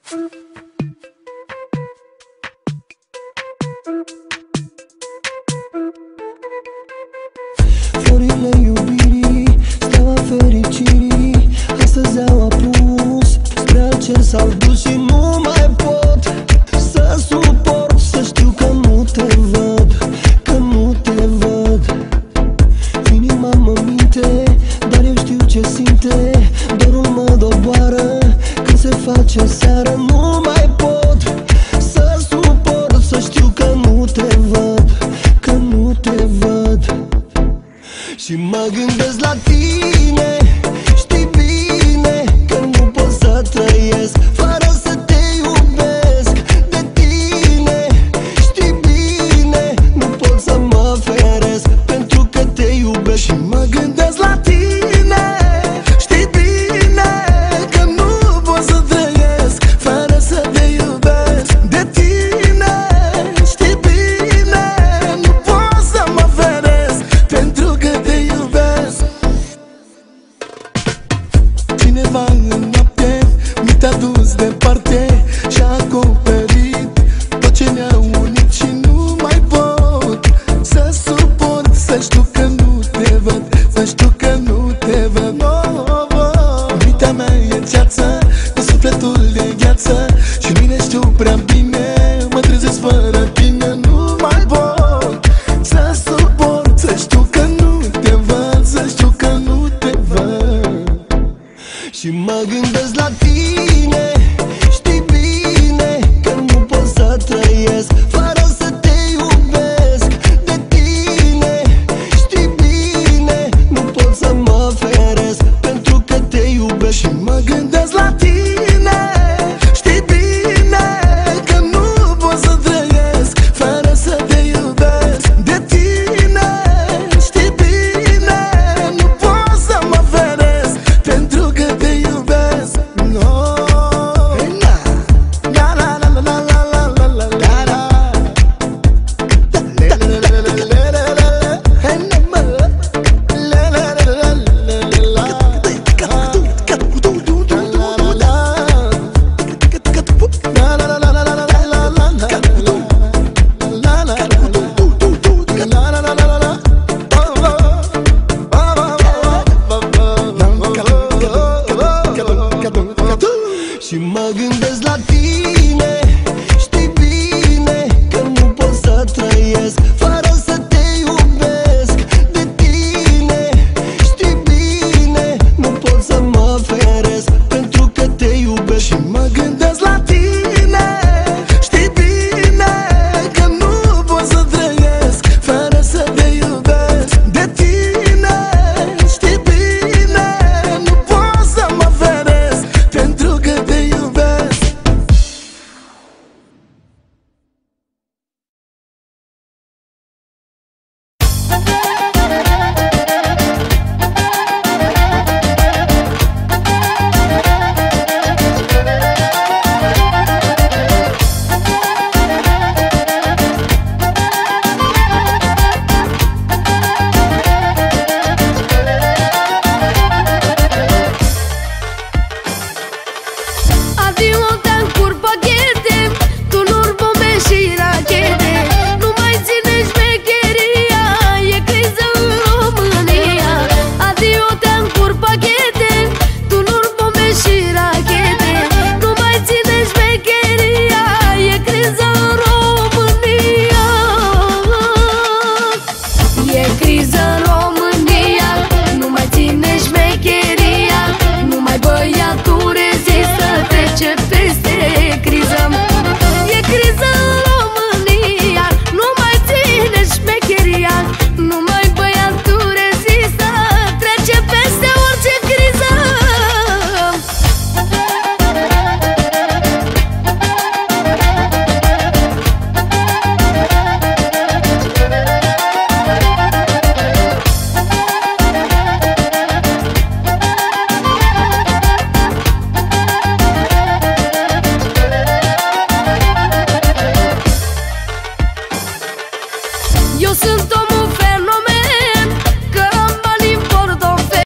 Florile iubirii, steaua fericirii, astăzi au apus, spre al cer s-au dus și nu mai pot să suport, să știu că nu te văd, că nu te văd. Inima mă minte, dar eu știu ce simte, dorul mă doboară când se face seară. Nu mai pot să suport, să știu că nu te văd, că nu te văd. Și mă gândesc la tine, știi bine că nu pot să trăiesc fără să te iubesc. De tine, știi bine, nu pot să mă feresc pentru că te iubesc. Și mă gândesc la tine, știi bine că nu pot să trăiesc fără să te iubesc. De tine, știi bine, nu pot să mă feresc pentru că te iubesc. Cineva în noapte mi te-a dus departe și-a acoperit tot ce ne-a unit și nu mai pot să suport, să știu că nu te văd, să știu că nu te văd. Mintea mea e ceață, cu sufletul de gheață și mine știu prea bine, mă trezesc fără tine. Nu mai pot să suport, să știu că nu te văd, să știu că nu te văd. Și mă gândesc la tine,